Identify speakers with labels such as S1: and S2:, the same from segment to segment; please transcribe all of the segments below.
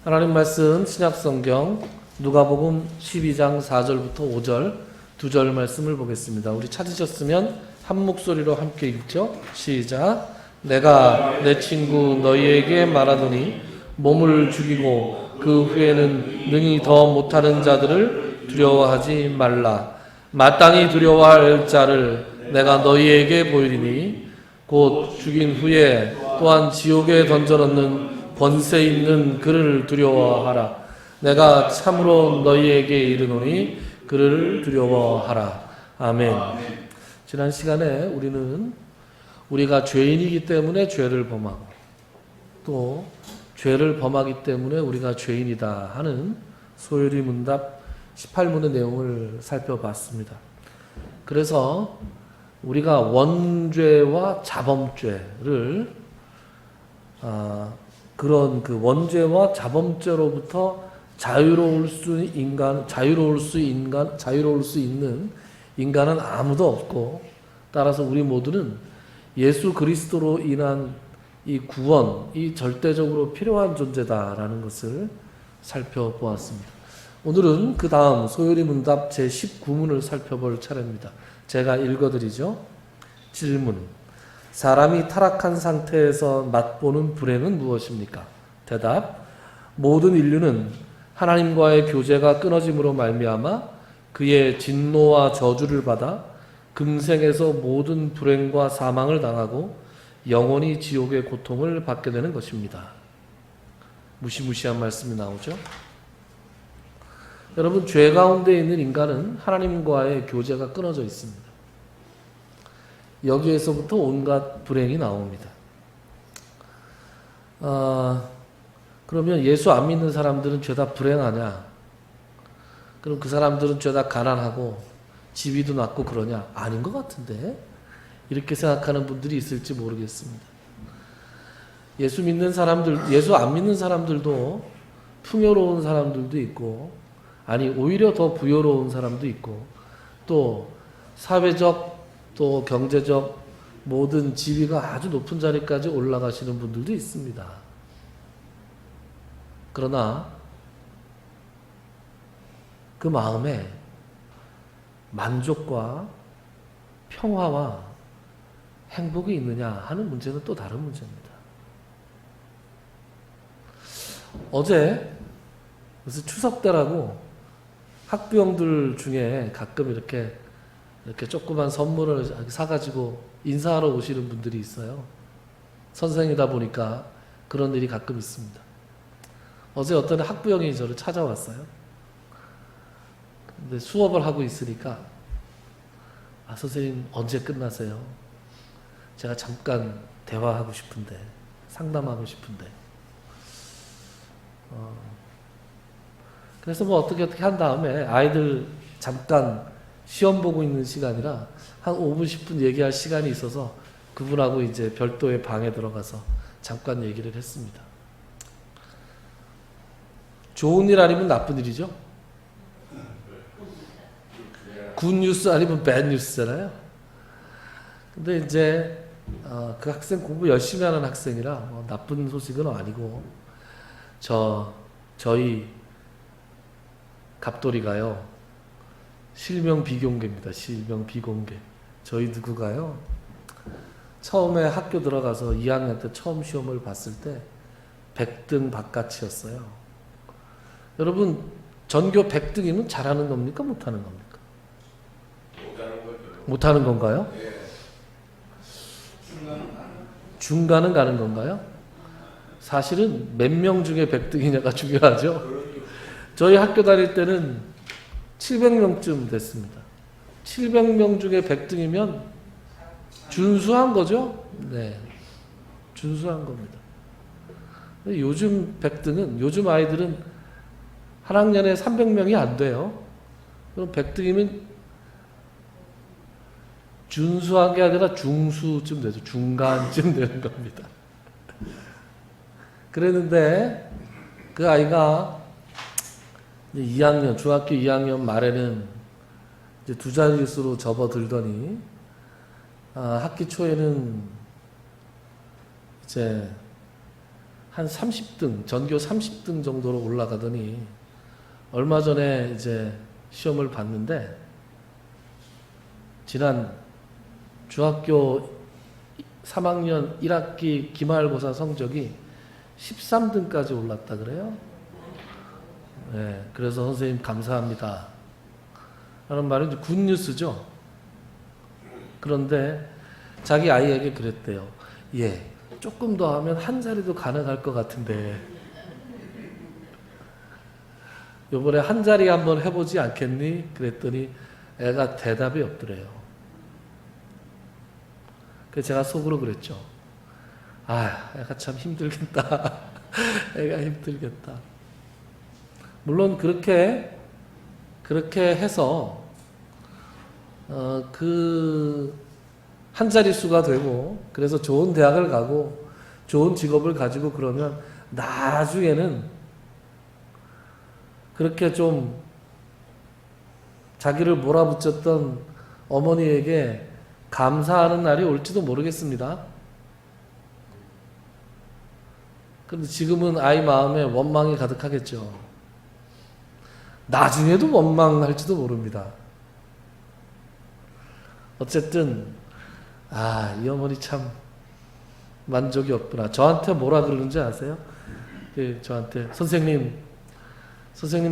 S1: 하나님 말씀 신약성경 누가복음 12장 4절부터 5절 두 절 말씀을 보겠습니다. 우리 찾으셨으면 한 목소리로 함께 읽죠. 시작. 내가 내 친구 너희에게 말하더니 몸을 죽이고 그 후에는 능히 더 못하는 자들을 두려워하지 말라. 마땅히 두려워할 자를 내가 너희에게 보이리니 곧 죽인 후에 또한 지옥에 던져넣는 권세 있는 그를 두려워하라. 내가 참으로 너희에게 이르노니 그를 두려워하라. 아멘. 지난 시간에 우리는 우리가 죄인이기 때문에 죄를 범하고 또 죄를 범하기 때문에 우리가 죄인이다 하는 소요리 문답 18문의 내용을 살펴봤습니다. 그래서 우리가 원죄와 자범죄를 그런 그 원죄와 자범죄로부터 자유로울 수 있는 인간은 아무도 없고, 따라서 우리 모두는 예수 그리스도로 인한 이 구원이 절대적으로 필요한 존재다라는 것을 살펴보았습니다. 오늘은 그 다음 소요리 문답 제19문을 살펴볼 차례입니다. 제가 읽어드리죠. 질문. 사람이 타락한 상태에서 맛보는 불행은 무엇입니까? 대답. 모든 인류는 하나님과의 교제가 끊어짐으로 말미암아 그의 진노와 저주를 받아 금생에서 모든 불행과 사망을 당하고 영원히 지옥의 고통을 받게 되는 것입니다. 무시무시한 말씀이 나오죠. 여러분, 죄 가운데 있는 인간은 하나님과의 교제가 끊어져 있습니다. 여기에서부터 온갖 불행이 나옵니다. 그러면 예수 안 믿는 사람들은 죄다 불행하냐? 그럼 그 사람들은 죄다 가난하고 지위도 낮고 그러냐? 아닌 것 같은데? 이렇게 생각하는 분들이 있을지 모르겠습니다. 예수 안 믿는 사람들도 풍요로운 사람들도 있고, 아니 오히려 더 부유로운 사람도 있고, 또 사회적 또 경제적 모든 지위가 아주 높은 자리까지 올라가시는 분들도 있습니다. 그러나 그 마음에 만족과 평화와 행복이 있느냐 하는 문제는 또 다른 문제입니다. 어제 그래서 추석 때라고 학부형들 중에 가끔 이렇게 조그만 선물을 사가지고 인사하러 오시는 분들이 있어요. 선생이다 보니까 그런 일이 가끔 있습니다. 어제 어떤 학부형이 저를 찾아왔어요. 근데 수업을 하고 있으니까 선생님 언제 끝나세요? 제가 잠깐 대화하고 싶은데, 상담하고 싶은데. 그래서 뭐 어떻게 한 다음에 아이들 잠깐 시험 보고 있는 시간이라 한 5분 10분 얘기할 시간이 있어서 그분하고 이제 별도의 방에 들어가서 잠깐 얘기를 했습니다. 좋은 일 아니면 나쁜 일이죠. 굿 뉴스 아니면 배드 뉴스잖아요. 근데 이제 그 학생 공부 열심히 하는 학생이라 뭐 나쁜 소식은 아니고, 저희 갑돌이가요 실명 비공개입니다. 실명 비공개. 저희 누구가요 처음에 학교 들어가서 2학년 때 처음 시험을 봤을 때 100등 바깥이었어요. 여러분, 전교 100등이면 잘하는 겁니까? 못하는 겁니까?
S2: 못하는 거죠.
S1: 못하는 건가요?
S2: 예.
S1: 중간은 가는 건가요? 사실은 몇 명 중에 100등이냐가 중요하죠. 저희 학교 다닐 때는 700명쯤 됐습니다. 700명 중에 100등이면 준수한 거죠? 네. 준수한 겁니다. 요즘 100등은, 요즘 아이들은 한 학년에 300명이 안 돼요. 그럼 100등이면 준수한 게 아니라 중수쯤 되죠. 중간쯤 되는 겁니다. 그랬는데 그 아이가 2학년, 중학교 2학년 말에는 이제 두 자릿수로 접어들더니 학기 초에는 이제 한 30등, 전교 30등 정도로 올라가더니 얼마 전에 이제 시험을 봤는데 지난 중학교 3학년 1학기 기말고사 성적이 13등까지 올랐다 그래요. 네, 그래서 선생님 감사합니다 라는 말은 이제 굿뉴스죠. 그런데 자기 아이에게 그랬대요. 예, 조금 더 하면 한 자리도 가능할 것 같은데 요번에 한 자리 한번 해보지 않겠니? 그랬더니 애가 대답이 없더래요. 그래서 제가 속으로 그랬죠. 아, 애가 참 힘들겠다. 애가 힘들겠다. 물론 그렇게 해서 그 한 자릿수가 되고 그래서 좋은 대학을 가고 좋은 직업을 가지고 그러면 나중에는 그렇게 좀 자기를 몰아붙였던 어머니에게 감사하는 날이 올지도 모르겠습니다. 그런데 지금은 아이 마음에 원망이 가득하겠죠. 나중에도 원망할지도 모릅니다. 어쨌든 이 어머니 참 만족이 없구나. 저한테 뭐라 그러는지 아세요? 저한테 선생님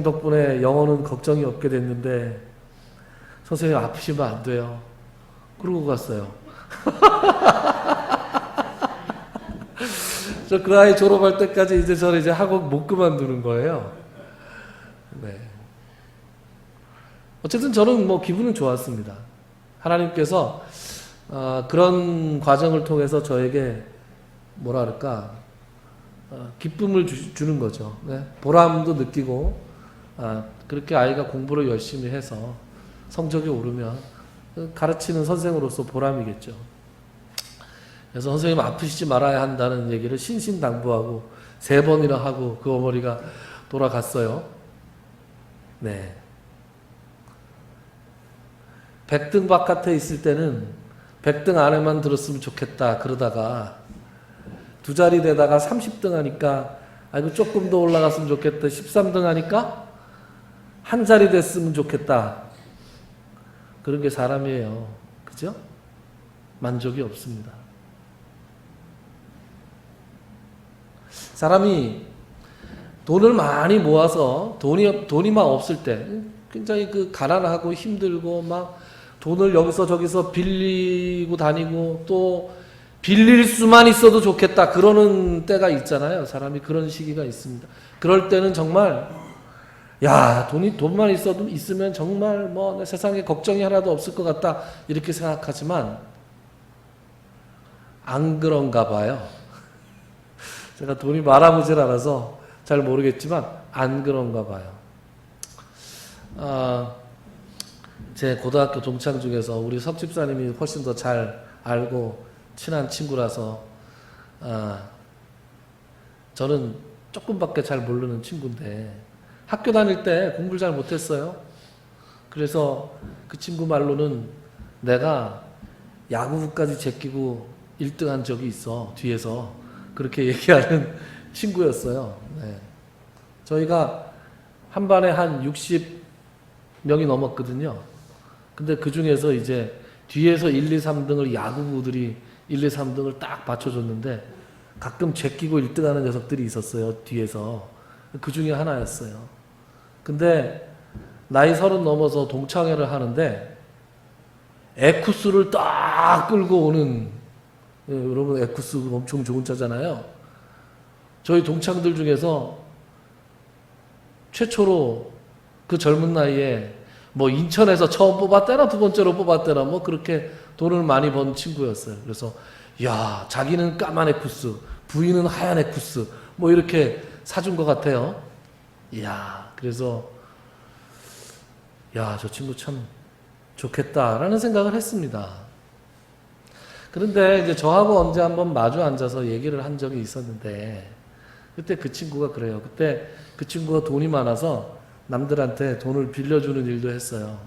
S1: 덕분에 영어는 걱정이 없게 됐는데 선생님 아프시면 안 돼요. 그러고 갔어요. 저 그 아이 졸업할 때까지 이제 저는 이제 학원 못 그만두는 거예요. 네. 어쨌든 저는 뭐 기분은 좋았습니다. 하나님께서 그런 과정을 통해서 저에게 뭐라 그럴까 기쁨을 주는 거죠. 네? 보람도 느끼고 그렇게 아이가 공부를 열심히 해서 성적이 오르면 가르치는 선생으로서 보람이겠죠. 그래서 선생님 아프시지 말아야 한다는 얘기를 신신당부하고 3번이나 하고 그 어머니가 돌아갔어요. 네. 100등 바깥에 있을 때는 100등 안에만 들었으면 좋겠다 그러다가 2자리 되다가 30등 하니까 아이고 조금 더 올라갔으면 좋겠다 13등 하니까 한 자리 됐으면 좋겠다. 그런 게 사람이에요. 그죠? 만족이 없습니다. 사람이 돈을 많이 모아서 돈이 막 없을 때 굉장히 가난하고 힘들고 막 돈을 여기서 저기서 빌리고 다니고 또 빌릴 수만 있어도 좋겠다 그러는 때가 있잖아요. 사람이 그런 시기가 있습니다. 그럴 때는 정말 돈만 있으면 정말 뭐 세상에 걱정이 하나도 없을 것 같다 이렇게 생각하지만 안 그런가 봐요. 제가 돈이 많아보질 않아서 잘 모르겠지만 안 그런가 봐요. 제 고등학교 동창 중에서 우리 석 집사님이 훨씬 더 잘 알고 친한 친구라서 저는 조금밖에 잘 모르는 친구인데 학교 다닐 때 공부를 잘 못했어요. 그래서 그 친구 말로는 내가 야구부까지 제끼고 1등한 적이 있어. 뒤에서 그렇게 얘기하는 친구였어요. 네. 저희가 한 반에 한 60명이 넘었거든요. 근데 그 중에서 이제 뒤에서 1, 2, 3등을 야구부들이 1, 2, 3등을 딱 받쳐줬는데 가끔 제끼고 1등하는 녀석들이 있었어요. 뒤에서. 그 중에 하나였어요. 근데 나이 30 넘어서 동창회를 하는데 에쿠스를 딱 끌고 오는 여러분 에쿠스 엄청 좋은 차잖아요. 저희 동창들 중에서 최초로 그 젊은 나이에 뭐 인천에서 처음 뽑았대나 2번째로 뽑았대나 뭐 그렇게 돈을 많이 번 친구였어요. 그래서 자기는 까만 에쿠스, 부인은 하얀 에쿠스 뭐 이렇게 사준 것 같아요. 그래서 저 친구 참 좋겠다라는 생각을 했습니다. 그런데 이제 저하고 언제 한번 마주 앉아서 얘기를 한 적이 있었는데 그때 그 친구가 그래요. 그때 그 친구가 돈이 많아서 남들한테 돈을 빌려주는 일도 했어요.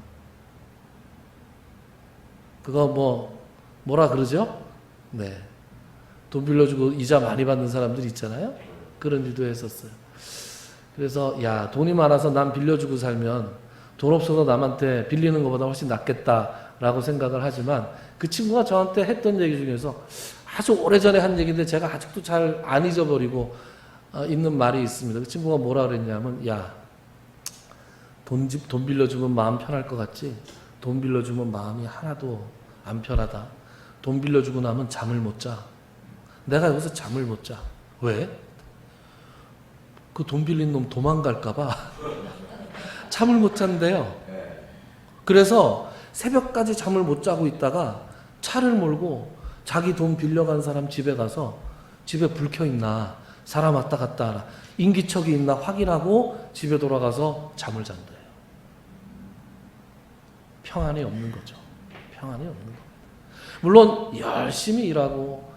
S1: 그거 뭐라 그러죠? 네. 돈 빌려주고 이자 많이 받는 사람들 있잖아요. 그런 일도 했었어요. 그래서 야, 돈이 많아서 남 빌려주고 살면 돈 없어서 남한테 빌리는 것보다 훨씬 낫겠다라고 생각을 하지만 그 친구가 저한테 했던 얘기 중에서 아주 오래전에 한 얘기인데 제가 아직도 잘 안 잊어버리고 있는 말이 있습니다. 그 친구가 뭐라 그랬냐면, 야, 돈 빌려주면 마음 편할 것 같지? 돈 빌려주면 마음이 하나도 안 편하다. 돈 빌려주고 나면 잠을 못 자. 내가 여기서 잠을 못 자. 왜? 그 돈 빌린 놈 도망갈까봐 잠을 못 잔대요. 그래서 새벽까지 잠을 못 자고 있다가 차를 몰고 자기 돈 빌려간 사람 집에 가서 집에 불 켜 있나, 사람 왔다 갔다 하나, 인기척이 있나 확인하고 집에 돌아가서 잠을 잔대요. 평안이 없는 거죠. 평안이 없는 거. 물론 열심히 일하고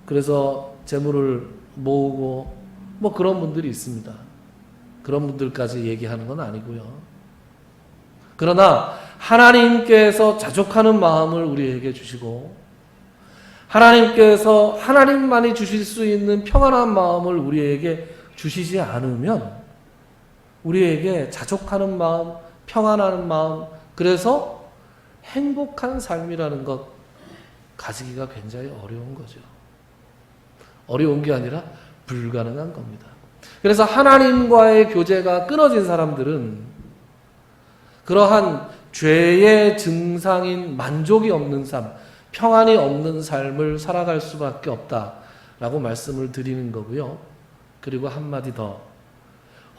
S1: 그래서 재물을 모으고 뭐 그런 분들이 있습니다. 그런 분들까지 얘기하는 건 아니고요. 그러나 하나님께서 자족하는 마음을 우리에게 주시고 하나님께서 하나님만이 주실 수 있는 평안한 마음을 우리에게 주시지 않으면 우리에게 자족하는 마음, 평안한 마음, 그래서 행복한 삶이라는 것 가지기가 굉장히 어려운 거죠. 어려운 게 아니라 불가능한 겁니다. 그래서 하나님과의 교제가 끊어진 사람들은 그러한 죄의 증상인 만족이 없는 삶, 평안이 없는 삶을 살아갈 수밖에 없다라고 말씀을 드리는 거고요. 그리고 한마디 더.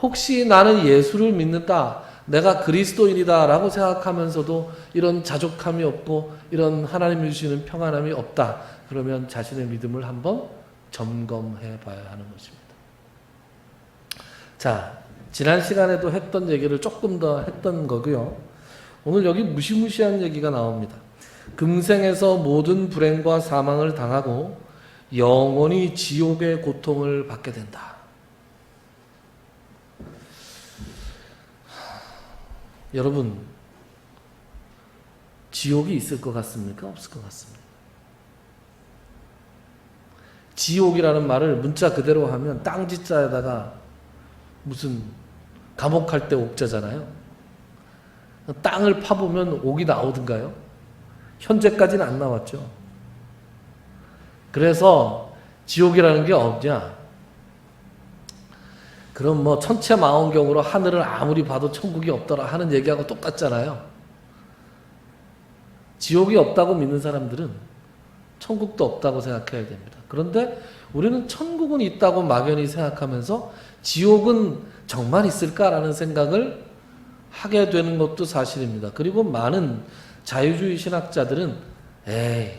S1: 혹시 나는 예수를 믿는다, 내가 그리스도인이다 라고 생각하면서도 이런 자족함이 없고 이런 하나님이 주시는 평안함이 없다. 그러면 자신의 믿음을 한번 점검해 봐야 하는 것입니다. 자, 지난 시간에도 했던 얘기를 조금 더 했던 거고요. 오늘 여기 무시무시한 얘기가 나옵니다. 금생에서 모든 불행과 사망을 당하고 영원히 지옥의 고통을 받게 된다. 여러분, 지옥이 있을 것 같습니까? 없을 것 같습니까? 지옥이라는 말을 문자 그대로 하면 땅지자에다가 무슨 감옥 갈 때 옥자잖아요. 땅을 파보면 옥이 나오던가요? 현재까지는 안 나왔죠. 그래서 지옥이라는 게 없냐? 그럼 뭐 천체망원경으로 하늘을 아무리 봐도 천국이 없더라 하는 얘기하고 똑같잖아요. 지옥이 없다고 믿는 사람들은 천국도 없다고 생각해야 됩니다. 그런데 우리는 천국은 있다고 막연히 생각하면서 지옥은 정말 있을까라는 생각을 하게 되는 것도 사실입니다. 그리고 많은 자유주의 신학자들은 에이,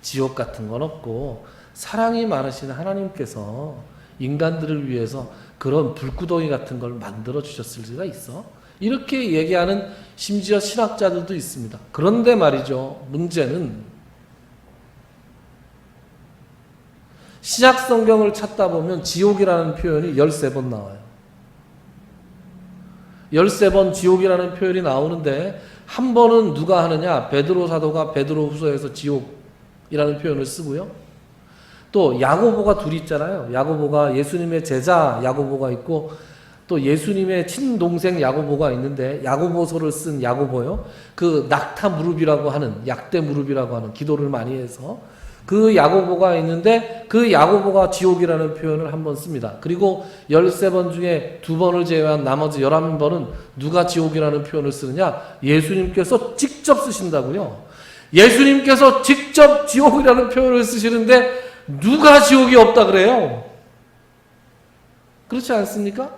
S1: 지옥 같은 건 없고 사랑이 많으신 하나님께서 인간들을 위해서 그런 불구덩이 같은 걸 만들어 주셨을 리가 있어? 이렇게 얘기하는 심지어 신학자들도 있습니다. 그런데 말이죠, 문제는 신약 성경을 찾다 보면 지옥이라는 표현이 13번 나와요. 13번 지옥이라는 표현이 나오는데 한 번은 누가 하느냐? 베드로 사도가 베드로 후서에서 지옥이라는 표현을 쓰고요. 또 야고보가 둘이 있잖아요. 야고보가 예수님의 제자 야고보가 있고 또 예수님의 친동생 야고보가 있는데 야고보서를 쓴 야고보요. 그 낙타 무릎이라고 하는, 약대 무릎이라고 하는, 기도를 많이 해서 그 야고보가 있는데 그 야고보가 지옥이라는 표현을 한 번 씁니다. 그리고 13번 중에 2번을 제외한 나머지 11번은 누가 지옥이라는 표현을 쓰느냐? 예수님께서 직접 쓰신다고요. 예수님께서 직접 지옥이라는 표현을 쓰시는데 누가 지옥이 없다 그래요? 그렇지 않습니까?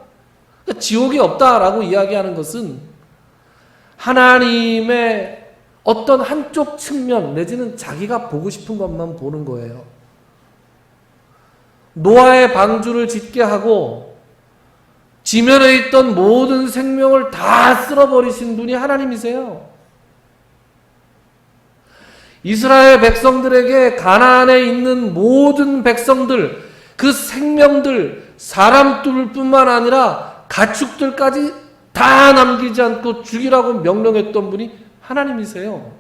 S1: 그러니까 지옥이 없다라고 이야기하는 것은 하나님의 어떤 한쪽 측면 내지는 자기가 보고 싶은 것만 보는 거예요. 노아의 방주를 짓게 하고 지면에 있던 모든 생명을 다 쓸어버리신 분이 하나님이세요. 이스라엘 백성들에게 가나안에 있는 모든 백성들, 그 생명들, 사람들뿐만 아니라 가축들까지 다 남기지 않고 죽이라고 명령했던 분이 하나님이세요.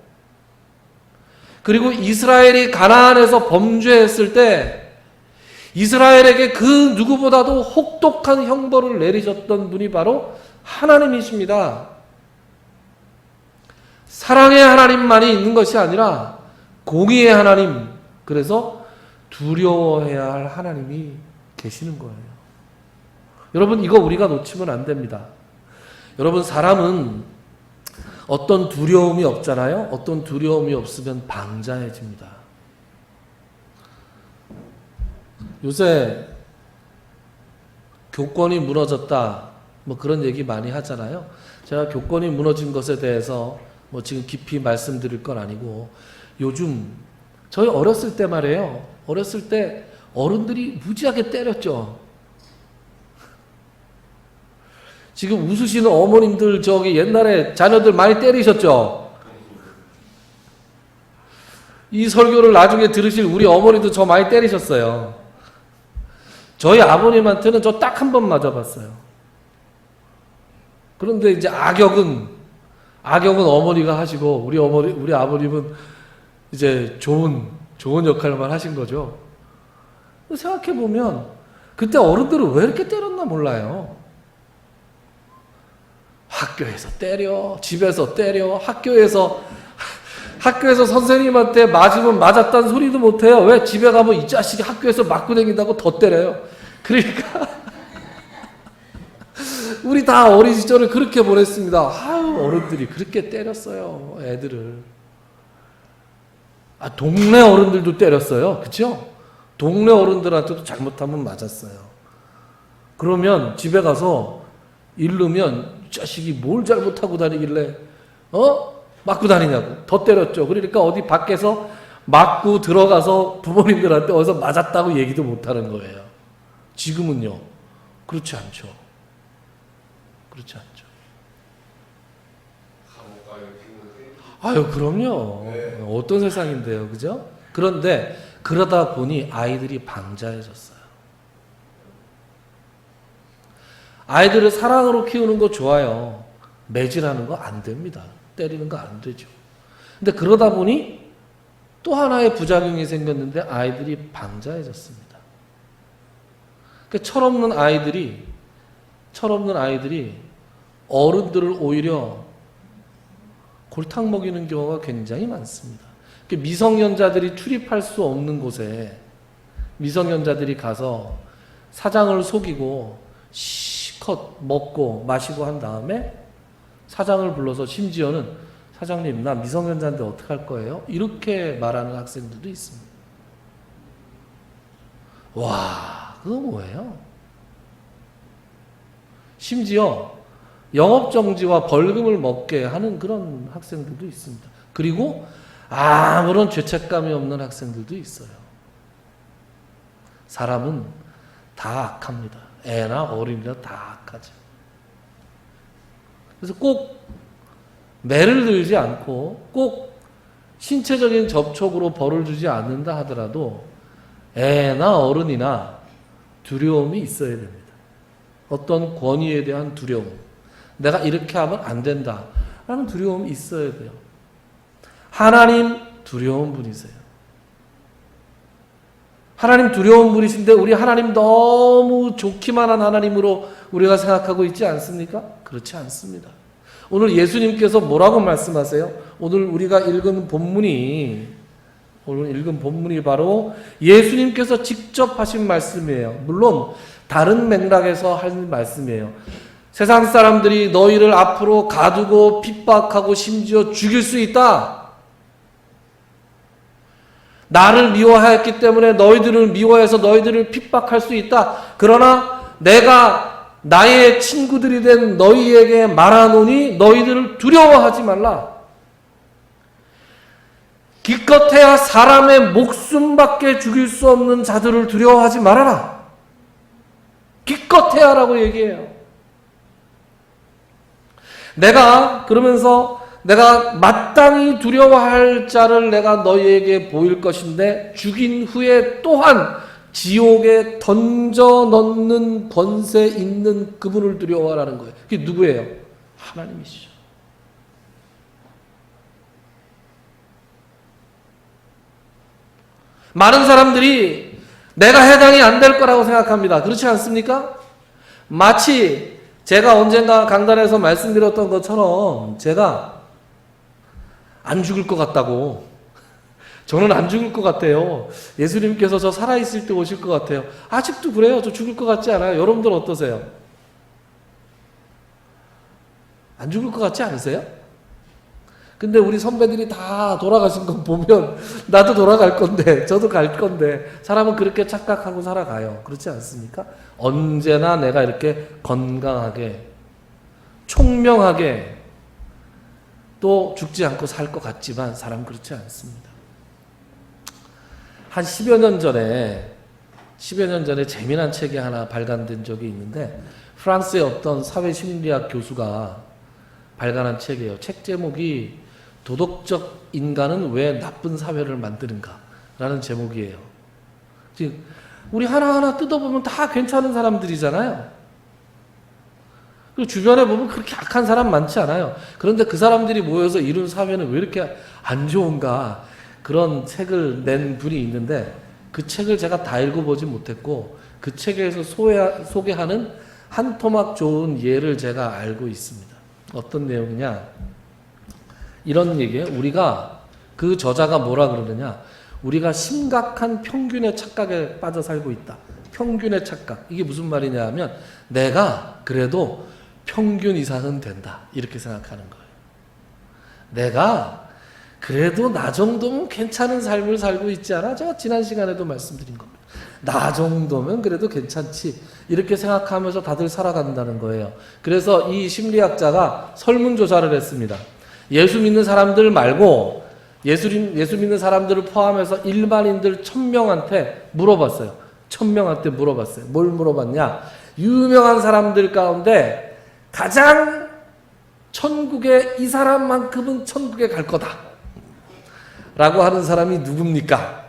S1: 그리고 이스라엘이 가나안에서 범죄했을 때 이스라엘에게 그 누구보다도 혹독한 형벌을 내리셨던 분이 바로 하나님이십니다. 사랑의 하나님만이 있는 것이 아니라 공의의 하나님, 그래서 두려워해야 할 하나님이 계시는 거예요. 여러분, 이거 우리가 놓치면 안 됩니다. 여러분, 사람은 어떤 두려움이 없잖아요. 어떤 두려움이 없으면 방자해집니다. 요새 교권이 무너졌다, 뭐 그런 얘기 많이 하잖아요. 제가 교권이 무너진 것에 대해서 뭐 지금 깊이 말씀드릴 건 아니고, 요즘 저희 어렸을 때 말이에요. 어렸을 때 어른들이 무지하게 때렸죠. 지금 웃으시는 어머님들 저기 옛날에 자녀들 많이 때리셨죠? 이 설교를 나중에 들으실 우리 어머니도 저 많이 때리셨어요. 저희 아버님한테는 저 딱 한 번 맞아봤어요. 그런데 이제 악역은 어머니가 하시고 우리 아버님은 이제 좋은 역할만 하신 거죠. 생각해 보면 그때 어른들은 왜 이렇게 때렸나 몰라요. 학교에서 때려, 집에서 때려, 학교에서 선생님한테 맞으면 맞았다는 소리도 못해요. 왜? 집에 가면 이 자식이 학교에서 맞고 다닌다고 더 때려요. 그러니까 우리 다 어린 시절을 그렇게 보냈습니다. 아유, 어른들이 그렇게 때렸어요, 애들을. 동네 어른들도 때렸어요. 그렇죠? 동네 어른들한테도 잘못하면 맞았어요. 그러면 집에 가서 잃으면 이 자식이 뭘 잘못하고 다니길래 맞고 다니냐고 더 때렸죠. 그러니까 어디 밖에서 맞고 들어가서 부모님들한테 어디서 맞았다고 얘기도 못하는 거예요. 지금은요, 그렇지 않죠. 그렇지 않죠. 아유, 그럼요.
S2: 네.
S1: 어떤 세상인데요, 그죠? 그런데 그러다 보니 아이들이 방자해졌어요. 아이들을 사랑으로 키우는 거 좋아요. 매질하는 거 안 됩니다. 때리는 거 안 되죠. 근데 그러다 보니 또 하나의 부작용이 생겼는데 아이들이 방자해졌습니다. 그러니까 철없는 아이들이 어른들을 오히려 골탕 먹이는 경우가 굉장히 많습니다. 그러니까 미성년자들이 출입할 수 없는 곳에 미성년자들이 가서 사장을 속이고 실컷 먹고 마시고 한 다음에 사장을 불러서 심지어는 사장님, 나 미성년자인데 어떡할 거예요? 이렇게 말하는 학생들도 있습니다. 와, 그거 뭐예요? 심지어 영업정지와 벌금을 먹게 하는 그런 학생들도 있습니다. 그리고 아무런 죄책감이 없는 학생들도 있어요. 사람은 다 악합니다. 애나 어린이나 다 악하죠. 그래서 꼭 매를 들지 않고 꼭 신체적인 접촉으로 벌을 주지 않는다 하더라도 애나 어른이나 두려움이 있어야 됩니다. 어떤 권위에 대한 두려움. 내가 이렇게 하면 안 된다 라는 두려움이 있어야 돼요. 하나님 두려운 분이세요. 하나님 두려운 분이신데 우리 하나님 너무 좋기만 한 하나님으로 우리가 생각하고 있지 않습니까? 그렇지 않습니다. 오늘 예수님께서 뭐라고 말씀하세요? 오늘 우리가 읽은 본문이 바로 예수님께서 직접 하신 말씀이에요. 물론 다른 맥락에서 하신 말씀이에요. 세상 사람들이 너희를 앞으로 가두고 핍박하고 심지어 죽일 수 있다. 나를 미워하였기 때문에 너희들을 미워해서 너희들을 핍박할 수 있다. 그러나 내가 나의 친구들이 된 너희에게 말하노니 너희들을 두려워하지 말라. 기껏해야 사람의 목숨밖에 죽일 수 없는 자들을 두려워하지 말아라. 기껏해야라고 얘기해요. 그러면서 내가 마땅히 두려워할 자를 내가 너희에게 보일 것인데 죽인 후에 또한 지옥에 던져 넣는 권세 있는 그분을 두려워하라는 거예요. 그게 누구예요? 하나님이시죠. 많은 사람들이 내가 해당이 안 될 거라고 생각합니다. 그렇지 않습니까? 마치 제가 언젠가 강단에서 말씀드렸던 것처럼 제가 안 죽을 것 같다고. 저는 안 죽을 것 같아요. 예수님께서 저 살아있을 때 오실 것 같아요. 아직도 그래요. 저 죽을 것 같지 않아요? 여러분들 어떠세요? 안 죽을 것 같지 않으세요? 근데 우리 선배들이 다 돌아가신 거 보면 나도 돌아갈 건데 저도 갈 건데 사람은 그렇게 착각하고 살아가요. 그렇지 않습니까? 언제나 내가 이렇게 건강하게 총명하게 또 죽지 않고 살 것 같지만 사람은 그렇지 않습니다. 한 10여 년 전에 재미난 책이 하나 발간된 적이 있는데 프랑스의 어떤 사회심리학 교수가 발간한 책이에요. 책 제목이 도덕적 인간은 왜 나쁜 사회를 만드는가 라는 제목이에요. 즉 우리 하나하나 뜯어보면 다 괜찮은 사람들이잖아요. 그리고 주변에 보면 그렇게 악한 사람 많지 않아요. 그런데 그 사람들이 모여서 이룬 사회는 왜 이렇게 안 좋은가, 그런 책을 낸 분이 있는데 그 책을 제가 다 읽어보지 못했고 그 책에서 소개하는 한 토막 좋은 예를 제가 알고 있습니다. 어떤 내용이냐, 이런 얘기예요. 우리가, 그 저자가 뭐라 그러느냐, 우리가 심각한 평균의 착각에 빠져 살고 있다. 평균의 착각. 이게 무슨 말이냐 하면 내가 그래도 평균 이상은 된다, 이렇게 생각하는 거예요. 내가 그래도 나 정도면 괜찮은 삶을 살고 있지 않아? 제가 지난 시간에도 말씀드린 겁니다. 나 정도면 그래도 괜찮지, 이렇게 생각하면서 다들 살아간다는 거예요. 그래서 이 심리학자가 설문조사를 했습니다. 예수 믿는 사람들 말고 예수 믿는 사람들을 포함해서 일반인들 1000명한테 물어봤어요. 1000명한테 물어봤어요. 뭘 물어봤냐? 유명한 사람들 가운데 가장 천국에, 이 사람만큼은 천국에 갈 거다 라고 하는 사람이 누굽니까?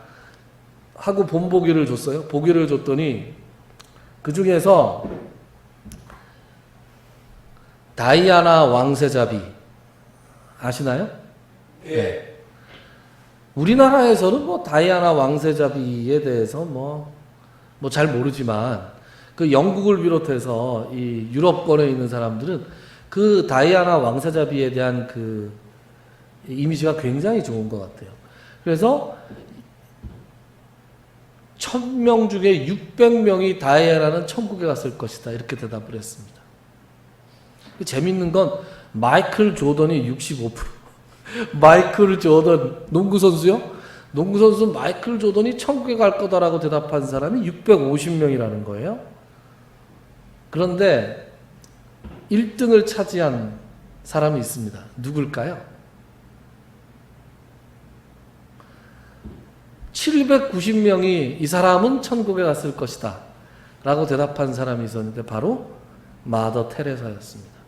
S1: 하고 본보기를 줬어요. 보기를 줬더니 그 중에서 다이아나 왕세자비 아시나요? 네. 우리나라에서는 뭐 다이아나 왕세자비에 대해서 뭐 잘 모르지만 그 영국을 비롯해서 이 유럽권에 있는 사람들은 그 다이아나 왕세자비에 대한 그 이미지가 굉장히 좋은 것 같아요. 그래서 1000명 중에 600명이 다이아나는 천국에 갔을 것이다, 이렇게 대답을 했습니다. 재밌는 건 마이클 조던이 65%. 마이클 조던, 농구선수요? 농구선수 마이클 조던이 천국에 갈 거다라고 대답한 사람이 650명이라는 거예요. 그런데 1등을 차지한 사람이 있습니다. 누굴까요? 790명이 이 사람은 천국에 갔을 것이다 라고 대답한 사람이 있었는데 바로 마더 테레사였습니다.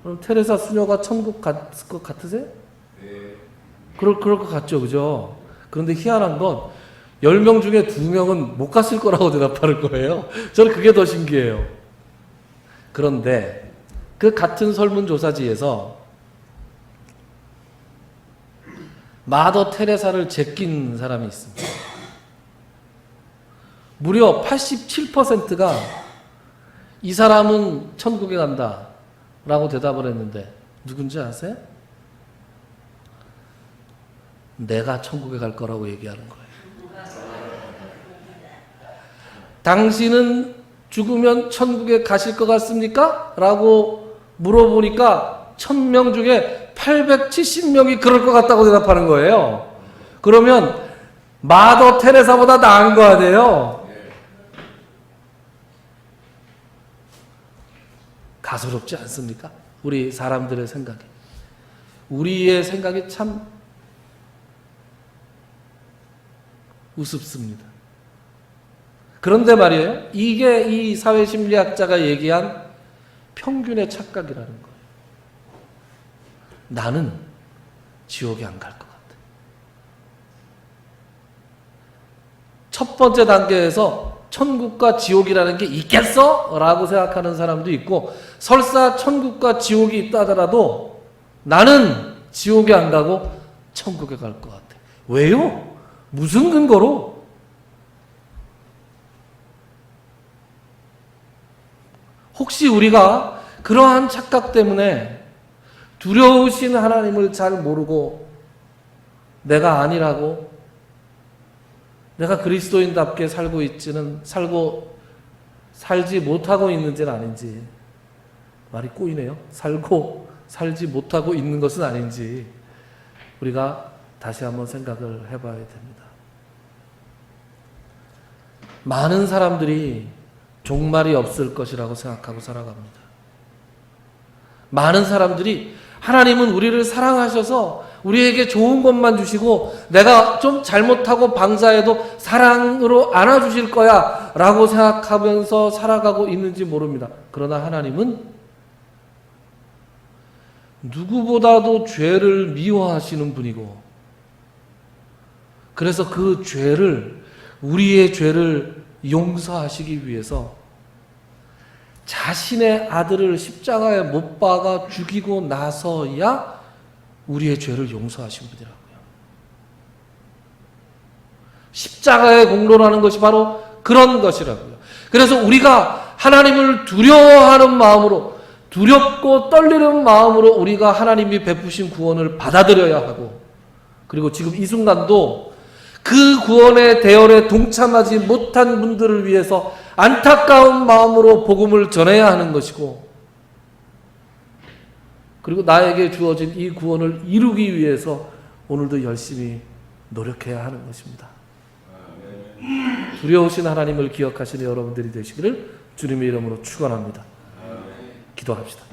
S1: 그럼 테레사 수녀가 천국 갔을 것 같으세요?
S2: 네.
S1: 그럴 것 같죠, 그죠? 그런데 희한한 건 10명 중에 2명은 못 갔을 거라고 대답하는 거예요. 저는 그게 더 신기해요. 그런데 그 같은 설문조사지에서 마더 테레사를 제낀 사람이 있습니다. 무려 87%가 이 사람은 천국에 간다 라고 대답을 했는데 누군지 아세요? 내가 천국에 갈 거라고 얘기하는 거예요. 당신은 죽으면 천국에 가실 것 같습니까? 라고 물어보니까 1000명 중에 870명이 그럴 것 같다고 대답하는 거예요. 그러면 마더 테레사보다 나은 거 아니에요? 가소롭지 않습니까? 우리 사람들의 생각이. 우리의 생각이 참 우습습니다. 그런데 말이에요, 이게 이 사회심리학자가 얘기한 평균의 착각이라는 거예요. 나는 지옥에 안 갈 것 같아. 첫 번째 단계에서 천국과 지옥이라는 게 있겠어? 라고 생각하는 사람도 있고, 설사 천국과 지옥이 있다 하더라도 나는 지옥에 안 가고 천국에 갈 것 같아. 왜요? 무슨 근거로? 혹시 우리가 그러한 착각 때문에 두려우신 하나님을 잘 모르고 내가 아니라고, 내가 그리스도인답게 살지 못하고 있는지는 아닌지, 말이 꼬이네요. 살지 못하고 있는 것은 아닌지 우리가 다시 한번 생각을 해봐야 됩니다. 많은 사람들이 종말이 없을 것이라고 생각하고 살아갑니다. 많은 사람들이 하나님은 우리를 사랑하셔서 우리에게 좋은 것만 주시고 내가 좀 잘못하고 방자해도 사랑으로 안아주실 거야 라고 생각하면서 살아가고 있는지 모릅니다. 그러나 하나님은 누구보다도 죄를 미워하시는 분이고, 그래서 그 죄를, 우리의 죄를 용서하시기 위해서 자신의 아들을 십자가에 못 박아 죽이고 나서야 우리의 죄를 용서하신 분이라고요. 십자가의 공로라는 것이 바로 그런 것이라고요. 그래서 우리가 하나님을 두려워하는 마음으로, 두렵고 떨리는 마음으로 우리가 하나님이 베푸신 구원을 받아들여야 하고, 그리고 지금 이 순간도 그 구원의 대열에 동참하지 못한 분들을 위해서 안타까운 마음으로 복음을 전해야 하는 것이고, 그리고 나에게 주어진 이 구원을 이루기 위해서 오늘도 열심히 노력해야 하는 것입니다. 두려우신 하나님을 기억하시는 여러분들이 되시기를 주님의 이름으로 축원합니다. 기도합시다.